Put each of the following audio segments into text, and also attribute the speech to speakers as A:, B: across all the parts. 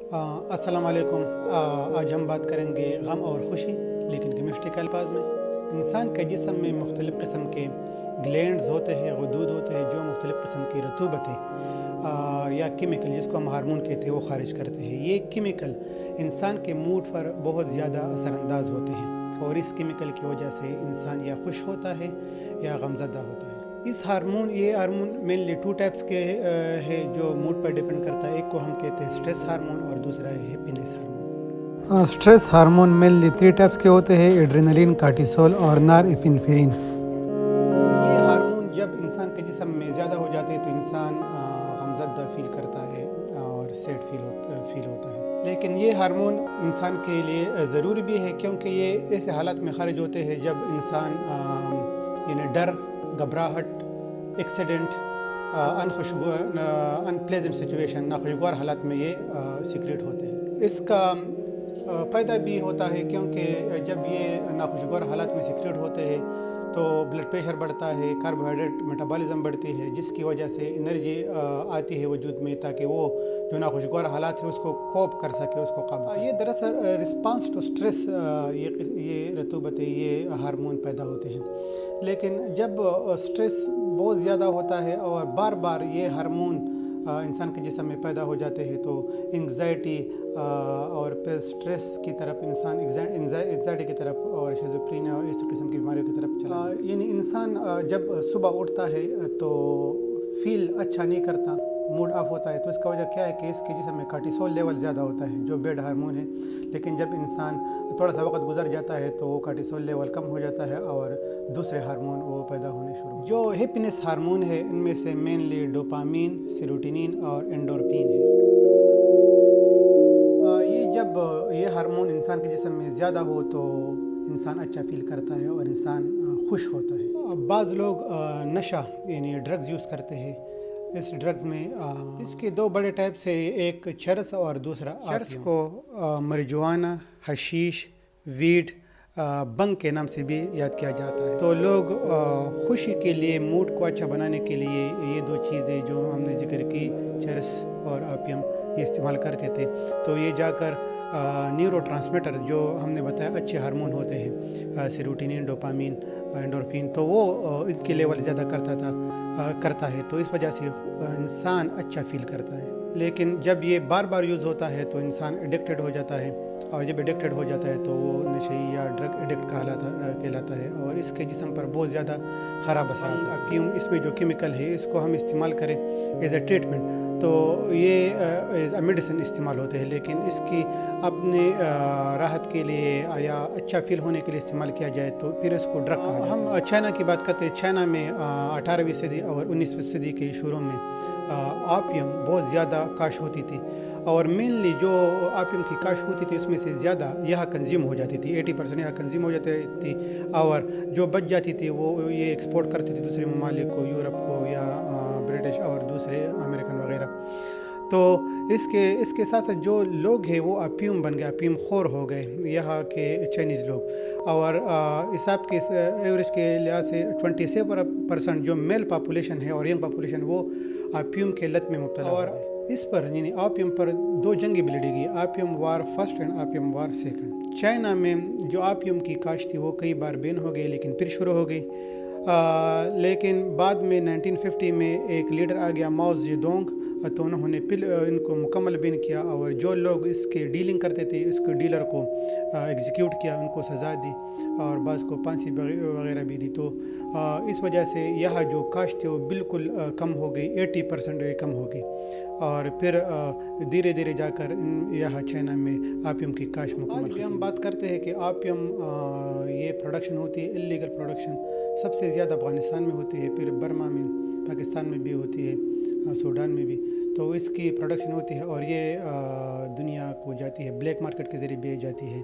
A: अस्सलाम वालेकुम। आज हम बात करेंगे गम और खुशी, लेकिन केमिस्ट्री के अल्फाज में। इंसान के जिस्म में मुख्तलिफ़ किस्म के ग्लैंड्स होते हैं, गदूद होते हैं जो मुख्तलिफ़ किस्म की रतूबतें या केमिकल जिसको हम हार्मोन कहते हैं वो खारिज करते हैं। ये केमिकल इंसान के मूड पर बहुत ज़्यादा असरानंदाज होते हैं और इस केमिकल की वजह से इंसान या खुश होता है या गमज़दा होता है। ये हार्मोन मेनली टू टाइप्स के है जो मूड पर डिपेंड करता है। एक को हम कहते हैं स्ट्रेस हार्मोन और दूसरा है happiness hormone. Stress hormone mainly 3 types के होते हैं: एड्रेनलिन, कार्टिसोल और नॉरएपिनेफ्रिन। ये हार्मोन जब इंसान के जिस्म में ज़्यादा हो जाते हैं तो इंसान गमज़दा फील करता है और सैड फील होता है। लेकिन ये हार्मोन इंसान के लिए ज़रूरी भी है, क्योंकि ये ऐसे हालात में खारिज होते हैं जब इंसान यानी डर, घबराहट, एक्सीडेंट, अनप्लेजेंट सिचुएशन, नाखुशगवार हालात में ये सीक्रेट होते हैं। इसका फ़ायदा भी होता है, क्योंकि जब ये नाखुशगवार हालात में सीक्रेट होते हैं तो ब्लड प्रेशर बढ़ता है, कार्बोहाइड्रेट मेटाबॉलिज्म बढ़ती है, जिसकी वजह से एनर्जी आती है वजूद में, ताकि वो जो नाखुशगवार हालात है उसको कोप कर सके, उसको काबू। ये दरअसल रिस्पांस टू स्ट्रेस ये रतूबतें, ये हार्मोन पैदा होते हैं। लेकिन जब स्ट्रेस बहुत ज़्यादा होता है और बार बार ये हार्मोन इंसान के जिस्म में पैदा हो जाते हैं तो एंग्जाइटी और फिर स्ट्रेस की तरफ इंसान एंग्जाइटी की तरफ और शिज़ोफ्रेनिया और इस किस्म की बीमारियों की तरफ चला यानी इंसान जब सुबह उठता है तो फील अच्छा नहीं करता, मूड ऑफ होता है। तो इसका वजह क्या है कि इसके जिस्म में कार्टिसोल लेवल ज़्यादा होता है जो बेड हार्मोन है। लेकिन जब इंसान थोड़ा सा वक्त गुजर जाता है तो वो कार्टिसोल लेवल कम हो जाता है और दूसरे हार्मोन वो पैदा होने शुरू। जो हैप्पीनेस हार्मोन है इनमें से मेनली डोपामीन, सेरोटोनिन और एंडोर्फिन है। ये हार्मोन इंसान के जिस्म में ज़्यादा हो तो इंसान अच्छा फील करता है और इंसान खुश होता है। बाज़ लोग नशा यानी ड्रग्स यूज़ करते हैं। इस ड्रग्स में इसके 2 बड़े टाइप्स है, एक चरस और दूसरा चरस को marijuana, हशीश, वीड, बंग के नाम से भी याद किया जाता है। तो लोग खुशी के लिए, मूड को अच्छा बनाने के लिए ये 2 चीज़ें जो हमने जिक्र की, चरस और ओपियम, ये इस्तेमाल करते थे। तो ये जाकर न्यूरोट्रांसमीटर जो हमने बताया अच्छे हार्मोन होते हैं, सेरोटोनिन, डोपामीन, एंडोर्फिन, तो वो इनके लेवल ज़्यादा करता है। तो इस वजह से इंसान अच्छा फील करता है। लेकिन जब ये बार बार यूज़ होता है तो इंसान एडिक्टेड हो जाता है, और जब एडिक्टेड हो जाता है तो वो नशेई या ड्रग एडिक्ट कहलाता है और इसके जिस्म पर बहुत ज़्यादा ख़राब असर आता है। अफीम इसमें जो केमिकल है इसको हम इस्तेमाल करें एज ए ट्रीटमेंट तो ये एज अ मेडिसिन इस्तेमाल होते हैं, लेकिन इसकी अपने राहत के लिए या अच्छा फील होने के लिए इस्तेमाल किया जाए तो फिर इसको ड्रग कहा जाता है। हम चाइना की बात करते हैं। चाइना में 18वीं सदी और 19वीं सदी के शुरू में ओपियम बहुत ज़्यादा काश होती थी, और मेनली जो ओपियम की काश होती थी उसमें से ज़्यादा यहाँ कंज्यूम हो जाती थी। 80% यहाँ कंज्यूम हो जाती थी, और जो बच जाती थी वो ये एक्सपोर्ट करती थी दूसरे ममालिक को, यूरोप को या ब्रिटिश और दूसरे अमेरिकन वगैरह। तो इसके साथ साथ जो लोग हैं वो अफीम बन गए, अफीम खोर हो गए यहाँ के चाइनीज़ लोग। और हिसाब के एवरेज के लिहाज से 27% जो मेल पॉपुलेशन है और यंग पॉपुलेशन वो अफीम के लत में मुब्तला। और इस पर यानी ओपियम पर 2 जंगें भी लड़ी गई, opium war first and opium war second. China में जो ओपियम की काश थी वो कई बार बैन हो गई, लेकिन फिर शुरू हो गई। लेकिन बाद में 1950 में एक लीडर आ गया, माओ जेडोंग, तो उन्होंने इनको मुकम्मल बैन किया, और जो लोग इसके डीलिंग करते थे इसके डीलर को एग्जीक्यूट किया, उनको सज़ा दी और बाज़ को फांसी वगैरह भी दी। तो इस वजह से यह जो काश थी वो बिल्कुल कम हो गई, 80% कम हो गई, और फिर धीरे धीरे जाकर यहाँ चाइना में ओपियम की काश मुकम्मल। हम बात करते हैं कि ओपियम ये प्रोडक्शन होती है, इलीगल प्रोडक्शन सबसे ज़्यादा अफ़गानिस्तान में होती है, फिर बर्मा में, पाकिस्तान में भी होती है, सूडान में भी। तो इसकी प्रोडक्शन होती है और ये दुनिया को जाती है, ब्लैक मार्केट के ज़रिए बेच जाती है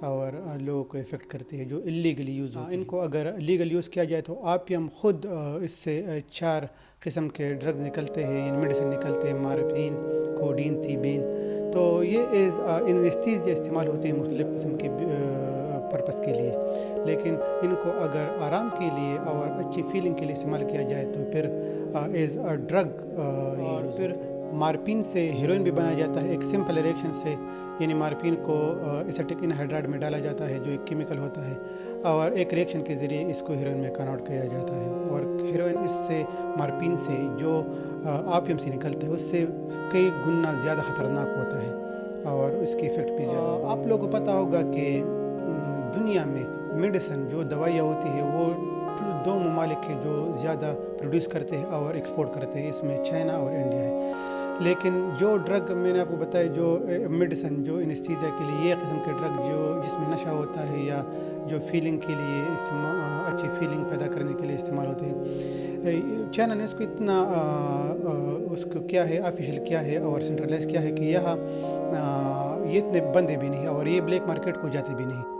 A: और लोगों को इफ़ेक्ट करती है जो इलीगली यूज़ होती है। इनको अगर लीगल यूज़ किया जाए तो ओपियम ख़ुद इससे 4 किस्म के ड्रग्स निकलते हैं, यानी मेडिसिन निकलते हैं, मॉर्फिन, कोडीन, थीबीन। तो ये एज एनेस्थीसिया इस्तेमाल होती है मुख्तलिफ़ किस्म के पर्पस के लिए, लेकिन इनको अगर आराम के लिए और अच्छी फीलिंग के लिए इस्तेमाल किया जाए तो फिर एज अ ड्रग। और फिर مارپین سے ہیروئن بھی بنایا جاتا ہے ایک سمپل ریئیکشن سے، یعنی مارپین کو ایسیٹک انہائیڈرائڈ میں ڈالا جاتا ہے جو ایک کیمیکل ہوتا ہے، اور ایک ریئیکشن کے ذریعے اس کو ہیروئن میں کنورٹ کیا جاتا ہے، اور ہیروئن اس سے مارپین سے جو آپیم سے نکلتا ہے اس سے کئی گنا زیادہ خطرناک ہوتا ہے اور اس کی افیکٹ بھی زیادہ۔ آپ لوگوں کو پتہ ہوگا کہ دنیا میں میڈیسن جو دوائیاں ہوتی ہے وہ دو ممالک ہیں جو زیادہ پروڈیوس کرتے ہیں اور ایکسپورٹ کرتے ہیں، اس میں چائنا اور انڈیا ہے۔ لیکن جو ڈرگ میں نے آپ کو بتایا، جو میڈیسن جو انستھیزیا کے لیے، یہ قسم کے ڈرگ جو جس میں نشہ ہوتا ہے یا جو فیلنگ کے لیے اچھی فیلنگ پیدا کرنے کے لیے استعمال ہوتے ہیں، چائنا نے اس کو اتنا اس کو کیا ہے آفیشیل کیا ہے اور سینٹرلائز کیا ہے کہ یہاں یہ اتنے بندے بھی نہیں اور یہ بلیک مارکیٹ کو جاتے بھی نہیں۔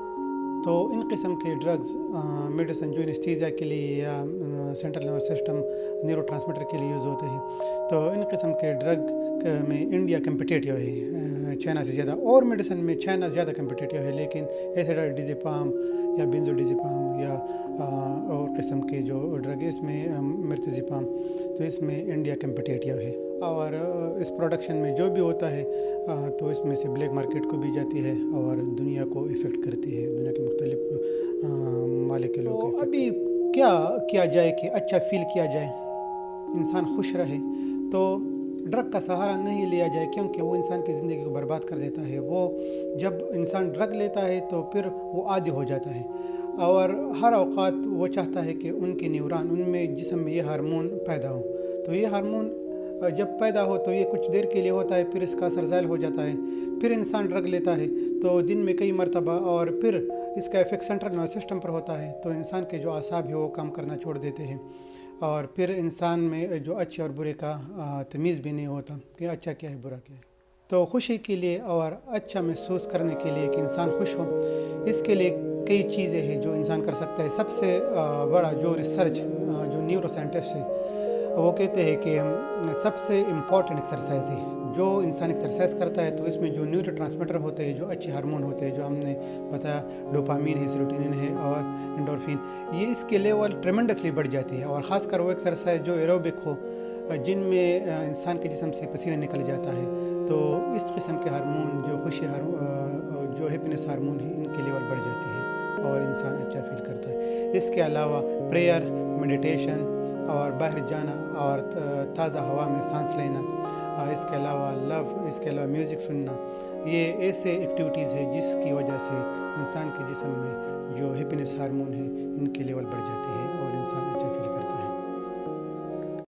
A: تو ان قسم کے ڈرگز میڈیسن جو انستھیزیا کے لیے یا central nervous system neuro transmitter کے لیے یوز ہوتے ہیں، تو ان قسم کے ڈرگ میں انڈیا کمپٹیٹیو ہے چائنا سے زیادہ، اور میڈیسن میں چائنا زیادہ کمپٹیٹیو ہے، لیکن ایسیڈازپام یا بینزوڈیزپام یا اور قسم کے جو ڈرگ اس میں مرتزپام، تو اس میں انڈیا کمپٹیٹیو ہے، اور اس پروڈکشن میں جو بھی ہوتا ہے تو اس میں سے بلیک مارکیٹ کو بھی جاتی ہے اور دنیا کو افیکٹ کرتی ہے، دنیا کے مختلف ممالک کے لوگ۔ ابھی کیا کیا جائے کہ اچھا فیل کیا جائے، انسان خوش رہے؟ تو ڈرگ کا سہارا نہیں لیا جائے، کیونکہ وہ انسان کی زندگی کو برباد کر دیتا ہے۔ وہ جب انسان ڈرگ لیتا ہے تو پھر وہ عادی ہو جاتا ہے، اور ہر اوقات وہ چاہتا ہے کہ ان کے نیوران، ان میں جسم میں یہ ہارمون پیدا ہو، تو یہ ہارمون جب پیدا ہو تو یہ کچھ دیر کے لیے ہوتا ہے، پھر اس کا اثر زائل ہو جاتا ہے، پھر انسان ڈرگ لیتا ہے تو دن میں کئی مرتبہ، اور پھر اس کا افیکٹ سینٹرل نروس سسٹم پر ہوتا ہے، تو انسان کے جو اعصاب ہے وہ کام کرنا چھوڑ دیتے ہیں، اور پھر انسان میں جو اچھے اور برے کا تمیز بھی نہیں ہوتا کہ اچھا کیا ہے برا کیا ہے۔ تو خوشی کے لیے اور اچھا محسوس کرنے کے لیے کہ انسان خوش ہو، اس کے لیے کئی چیزیں ہیں جو انسان کر سکتا ہے۔ سب سے بڑا جو ریسرچ جو نیورو سائنٹسٹ ہے وہ کہتے ہیں کہ سب سے امپورٹنٹ ایکسرسائز ہے، جو انسان ایکسرسائز کرتا ہے تو اس میں جو نیورو ٹرانسمیٹر ہوتے ہیں، جو اچھے ہارمون ہوتے ہیں، جو ہم نے بتایا ڈوپامین ہے، سیروٹونین ہے اور انڈورفین، یہ اس کے لیول ٹریمنڈسلی بڑھ جاتی ہے، اور خاص کر وہ ایکسرسائز جو ایروبک ہو، جن میں انسان کے جسم سے پسینہ نکل جاتا ہے، تو اس قسم کے ہارمون جو خوشی ہارمون، جو ہیپینس ہارمون ہے، ان کے لیول بڑھ جاتی ہے اور انسان اچھا فیل کرتا ہے۔ اس کے علاوہ پریئر، میڈیٹیشن اور باہر جانا اور تازہ ہوا میں سانس لینا، اس کے علاوہ لو، اس کے علاوہ میوزک سننا، یہ ایسے ایکٹیویٹیز ہیں جس کی وجہ سے انسان کے جسم میں جو ہیپینس ہارمون ہے ان کے لیول بڑھ جاتی ہے۔